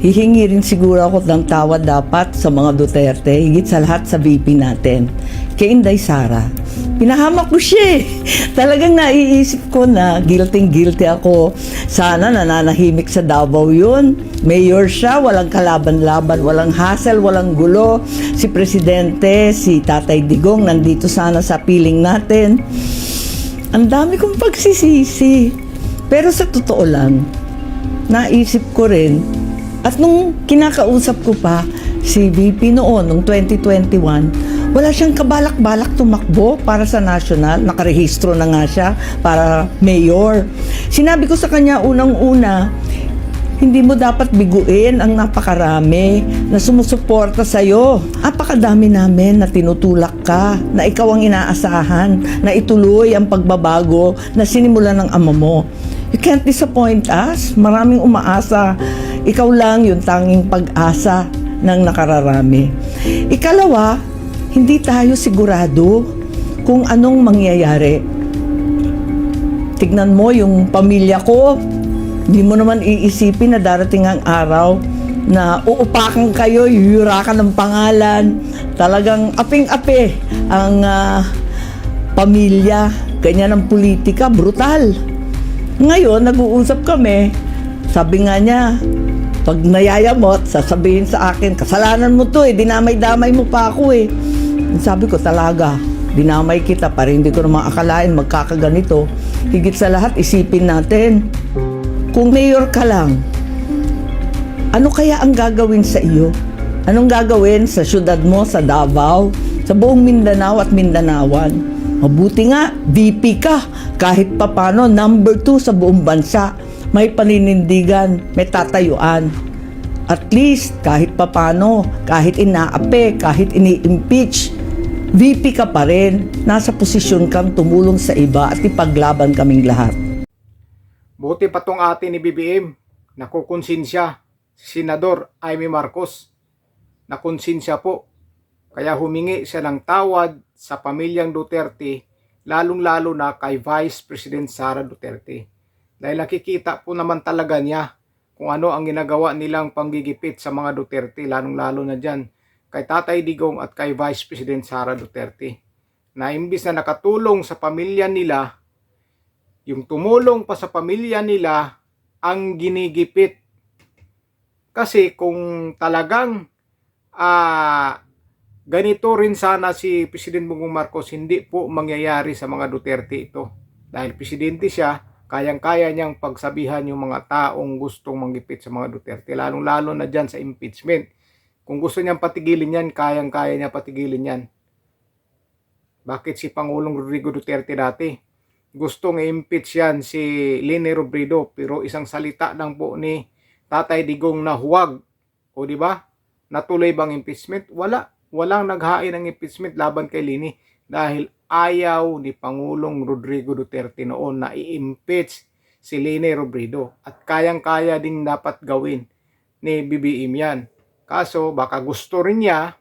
Hihingi rin siguro ako ng tawad dapat sa mga Duterte, higit sa lahat sa VP natin, kay Inday Sara. Pinahamak ko siya eh. Talagang naiisip ko na guilty ako. Sana nananahimik sa Davao yun. Mayor siya, walang kalaban-laban, walang hassle, walang gulo. Si Presidente, si Tatay Digong, nandito sana sa piling natin. Ang dami kong pagsisisi. Pero sa totoo lang, naisip ko rin, at nung kinakausap ko pa si VP noon, nung 2021, wala siyang kabalak-balak tumakbo para sa national. Nakarehistro na nga siya para mayor. Sinabi ko sa kanya unang-una, hindi mo dapat biguin ang napakarami na sumusuporta sa'yo. Napakadami namin na tinutulak ka, na ikaw ang inaasahan, na ituloy ang pagbabago na sinimulan ng ama mo. You can't disappoint us. Maraming umaasa. Ikaw lang yung tanging pag-asa ng nakararami. Ikalawa, hindi tayo sigurado kung anong mangyayari. Tignan mo yung pamilya ko. Hindi mo naman iisipin na darating ang araw na uupakan kayo, yuyurakan ng pangalan. Talagang aping-api ang pamilya. Ganyan ang politika, brutal. Ngayon, nag-uusap kami. Sabi nga niya, pag nayayamot, sasabihin sa akin, kasalanan mo to eh, dinamay-damay mo pa ako eh. Sabi ko talaga, dinamay kita para hindi ko naman akalain magkakaganito. Higit sa lahat, isipin natin, kung mayor ka lang, ano kaya ang gagawin sa iyo? Anong gagawin sa syudad mo, sa Davao, sa buong Mindanao at Mindanawan? Mabuti nga, VP ka, kahit papano, number 2 sa buong bansa. May paninindigan, may tatayuan. At least, kahit papano, kahit inaape, kahit ini-impeach, VP ka pa rin. Nasa posisyon kang tumulong sa iba at ipaglaban kaming lahat. Buti pa tong ate ni BBM, nakukonsensya si Senador Amy Marcos. Nakonsensya po. Kaya humingi siya ng tawad sa pamilyang Duterte, lalong-lalo na kay Vice President Sara Duterte. Dahil nakikita po naman talaga niya kung ano ang ginagawa nilang panggigipit sa mga Duterte, lalong-lalo na dyan kay Tatay Digong at kay Vice President Sara Duterte. Na imbis na nakatulong sa pamilya nila, yung tumulong pa sa pamilya nila ang ginigipit. Kasi kung talagang ganito rin sana si President Bongbong Marcos, hindi po mangyayari sa mga Duterte ito. Dahil presidente siya, kayang-kaya niyang pagsabihan yung mga taong gustong manggipit sa mga Duterte, lalong-lalo na dyan sa impeachment. Kung gusto niyang patigilin yan, kayang-kaya niya patigilin yan. Bakit si Pangulong Rodrigo Duterte dati gustong i-impeach yan si Leni Robredo, pero isang salita lang po ni Tatay Digong na huwag. O di ba? Natuloy bang impeachment? Walang naghain ng impeachment laban kay Leni dahil ayaw ni Pangulong Rodrigo Duterte noon na i-impeach si Leni Robredo. At kayang-kaya din dapat gawin ni BBM yan. Kaso baka gusto rin niya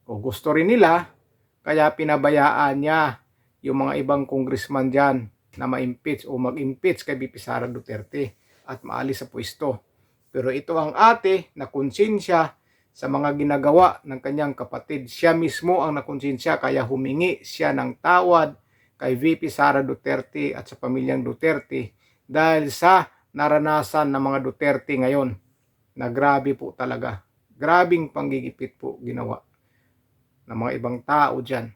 o gusto rin nila, kaya pinabayaan niya yung mga ibang congressman dyan na ma-impeach o mag-impeach kay BP Sara Duterte at maalis sa pwesto. Pero ito ang ate na konsensya sa mga ginagawa ng kanyang kapatid. Siya mismo ang nakonsensya, kaya humingi siya ng tawad kay VP Sara Duterte at sa pamilyang Duterte dahil sa naranasan ng mga Duterte ngayon na grabe po talaga. Grabing panggigipit po ginawa ng mga ibang tao dyan.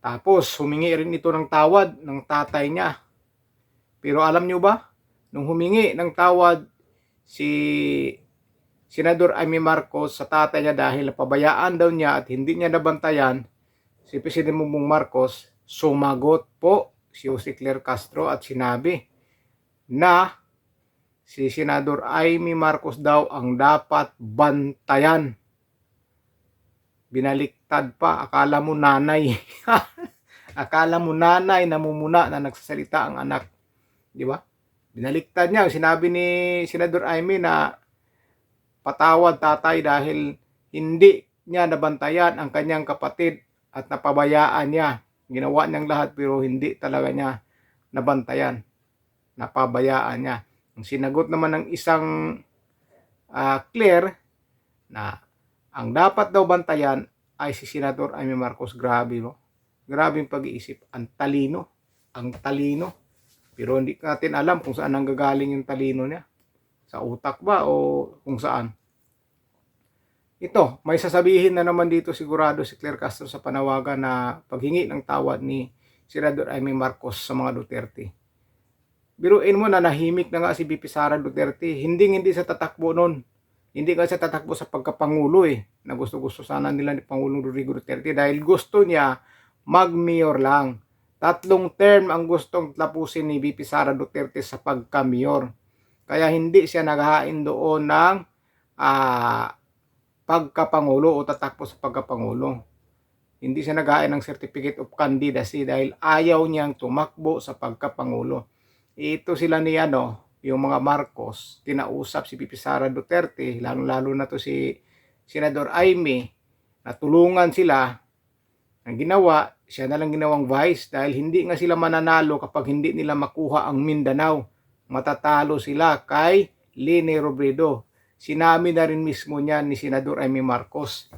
Tapos humingi rin ito ng tawad ng tatay niya. Pero alam nyo ba, nung humingi ng tawad si Senador Amy Marcos sa tatay niya dahil napabayaan daw niya at hindi niya nabantayan si President Bongbong Marcos, sumagot po si Jose Claire Castro at sinabi na si Senador Amy Marcos daw ang dapat bantayan. Binaliktad pa, akala mo nanay. Akala mo nanay namumuna na nagsasalita ang anak. Di ba? Binaliktad niya. Sinabi ni Senador Amy na patawad tatay dahil hindi niya nabantayan ang kanyang kapatid at napabayaan niya. Ginawa niyang lahat pero hindi talaga niya nabantayan. Napabayaan niya. Ang sinagot naman ng isang clear na ang dapat daw bantayan ay si Senador Amy Marcos. Grabe, no? Grabe yung pag-iisip. Ang talino. Ang talino. Pero hindi natin alam kung saan nanggagaling yung talino niya. Sa utak ba o kung saan? Ito, may sasabihin na naman dito sigurado si Claire Castro sa panawagan na paghingi ng tawad ni Senador Amy Marcos sa mga Duterte. Biruin mo na nahimik na nga si VP Sara Duterte. Hindi sa tatakbo nun. Hindi nga siya tatakbo sa pagkapangulo na gusto-gusto sana nila ni Pangulong Rodrigo Duterte dahil gusto niya mag-mayor lang. 3 term ang gustong tapusin ni VP Sara Duterte sa pagka-mayor. Kaya hindi siya naghahain doon ng pagkapangulo o tatakbo sa pagkapangulo. Hindi siya naghahain ng certificate of candidacy dahil ayaw niyang tumakbo sa pagkapangulo. Ito sila ni yung mga Marcos, kinausap si VP Sara Duterte, lalo na to si Senador Amy, natulungan sila. Ang ginawa, siya na lang ginawang vice dahil hindi nga sila mananalo kapag hindi nila makuha ang Mindanao. Matatalo sila kay Leni Robredo. Sinabi na rin mismo niya ni Senador Amy Marcos.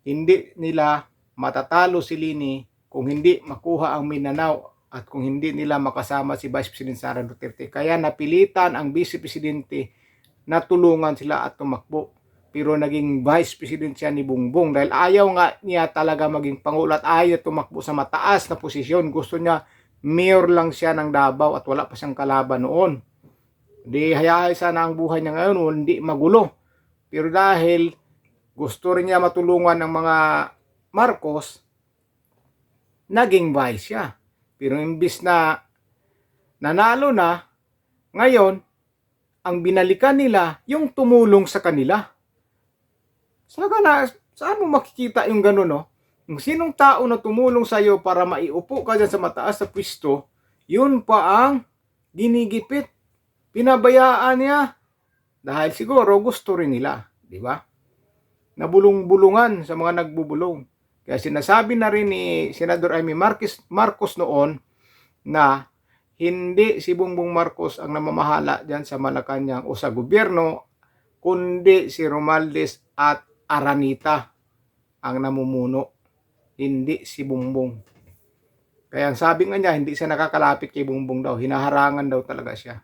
Hindi nila matatalo si Leni kung hindi makuha ang Mindanao at kung hindi nila makasama si Vice President Sara Duterte. Kaya napilitan ang Vice Presidente na tulungan sila at tumakbo. Pero naging Vice President siya ni Bongbong dahil ayaw nga niya talaga maging Pangulo at ayaw tumakbo sa mataas na posisyon. Gusto niya mayor lang siya ng Davao at wala pa siyang kalaban noon. Di hayahay sana ang buhay niya ngayon, hindi magulo. Pero dahil gusto rin niya matulungan ng mga Marcos, naging vice siya. Pero imbis na nanalo na, ngayon, ang binalikan nila, yung tumulong sa kanila. Saan mo makikita yung gano'n, no? Yung sinong tao na tumulong sa'yo para maiupo ka dyan sa mataas sa pwesto, yun pa ang ginigipit. Pinabayaan niya. Dahil siguro gusto rin nila. Di ba? Nabulong-bulungan sa mga nagbubulong. Kaya sinasabi na rin ni Senador Amy Marcos noon na hindi si Bongbong Marcos ang namamahala dyan sa Malacanang o sa gobyerno, kundi si Romualdez at Aranita ang namumuno. Hindi si Bongbong. Kaya ang sabi nga niya, hindi siya nakakalapit kay Bongbong daw. Hinaharangan daw talaga siya.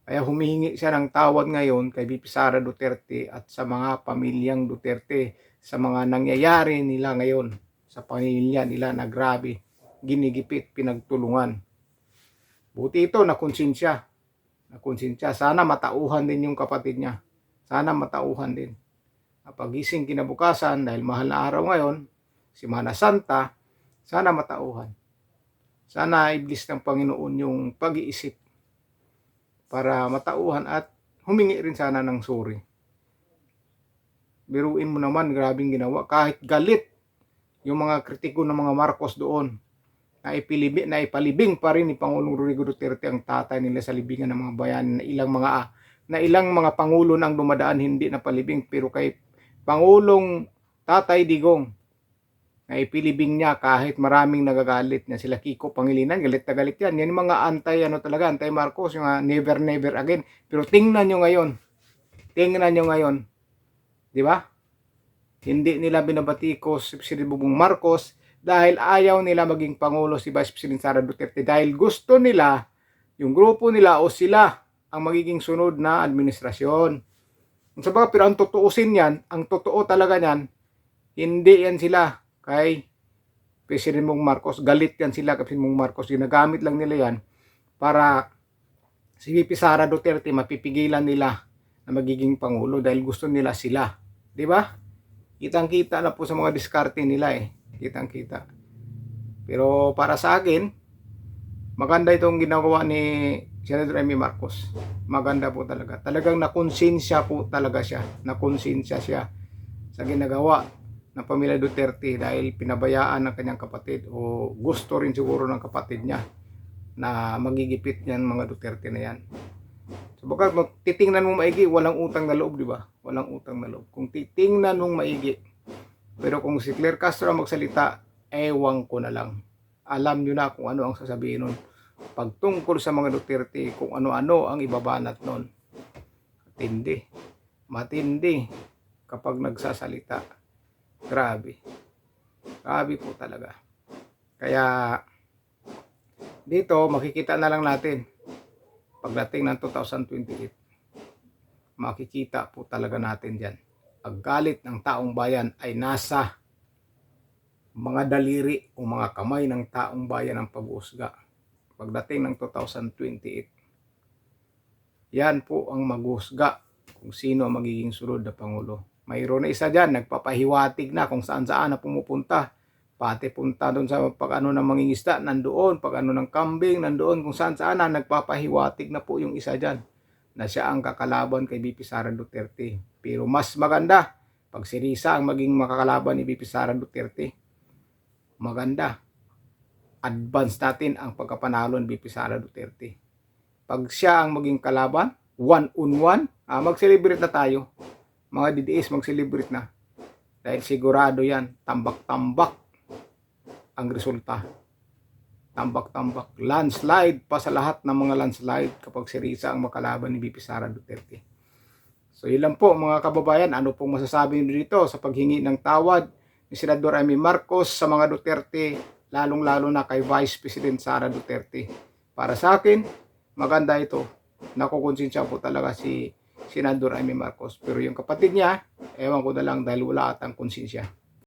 Kaya humihingi siya ng tawad ngayon kay VP Sara Duterte at sa mga pamilyang Duterte sa mga nangyayari nila ngayon sa pamilya nila na grabe, ginigipit, pinagtulungan. Buti ito, nakonsensya. Sana matauhan din yung kapatid niya. Sana matauhan din. Pagising kinabukasan, dahil mahal na araw ngayon, Semana Santa, sana matauhan. Sana iblis ng Panginoon yung pag-iisip para matauhan at humingi rin sana ng sorry. Biruin mo naman, grabing ginawa. Kahit galit yung mga kritiko ng mga Marcos doon, na ipalibing pa rin ni Pangulong Rodrigo Duterte ang tatay nila sa libingan ng mga bayan na ilang mga pangulo nang dumadaan hindi na palibing, pero kay Pangulong Tatay Digong na ipilibing niya kahit maraming nagagalit na sila Kiko Pangilinan, galit na galit yan. Yan yung mga anti Marcos, yung never again. Pero tingnan nyo ngayon, di ba? Hindi nila binabatikos si President Bongbong Marcos dahil ayaw nila maging Pangulo si Vice President Sara Duterte dahil gusto nila, yung grupo nila o sila ang magiging sunod na administrasyon. Pero ang totoo talaga niyan, hindi yan sila kay President Bongbong Marcos. Galit yan sila kay President Bongbong Marcos. Ginagamit lang nila yan para si VP Sara Duterte mapipigilan nila na magiging Pangulo dahil gusto nila sila. Di ba? Kitang-kita na po sa mga diskarte nila Kitang-kita. Pero para sa akin, maganda itong ginagawa ni Senador Amy Marcos. Maganda po talaga. Talagang nakonsensya po talaga siya. Nakonsensya siya sa ginagawa ng pamilya Duterte dahil pinabayaan ng kanyang kapatid o gusto rin siguro ng kapatid niya na magigipit yan mga Duterte na yan. So baka titingnan mong maigi, walang utang na loob, di ba? Walang utang na loob. Kung titingnan mong maigi. Pero kung si Claire Castro ang magsalita, ewan ko na lang. Alam nyo na kung ano ang sasabihin nun. Pagtungkol sa mga Duterte, kung ano-ano ang ibabanat nun. Matindi kapag nagsasalita. Grabe po talaga. Kaya dito makikita na lang natin pagdating ng 2028, makikita po talaga natin dyan. Ang galit ng taong bayan ay nasa mga daliri o mga kamay ng taong bayan ang pag-uusga. Pagdating ng 2028, yan po ang mag-uusga kung sino ang magiging sunod na Pangulo. Mayroon na isa dyan, nagpapahiwatig na kung saan-saan na pumupunta. Pati punta doon sa pag-ano ng mangingisda, nandoon. Pag-ano ng kambing, nandoon. Kung saan-saan na, nagpapahiwatig na po yung isa dyan na siya ang kakalaban kay BP Sara Duterte. Pero mas maganda pag si Risa ang maging makakalaban ni BP Sara Duterte. Maganda. Advance natin ang pagkapanalo ni BP Sara Duterte. Pag siya ang maging kalaban, one-on-one, mag-celebrate na tayo. Mga DDS, mag-celebrate na. Dahil sigurado yan, tambak-tambak ang resulta. Tambak-tambak. Landslide pa sa lahat ng mga landslide kapag si Risa ang makalaban ni BP Sara Duterte. So yun lang po mga kababayan, ano pong masasabi nyo dito sa paghingi ng tawad ni Senador Amy Marcos sa mga Duterte, lalong-lalo na kay Vice President Sara Duterte. Para sa akin, maganda ito. Nakukonsensya po talaga si Senador Amy Marcos. Pero yung kapatid niya, ewan ko na lang dahil wala atang konsensya.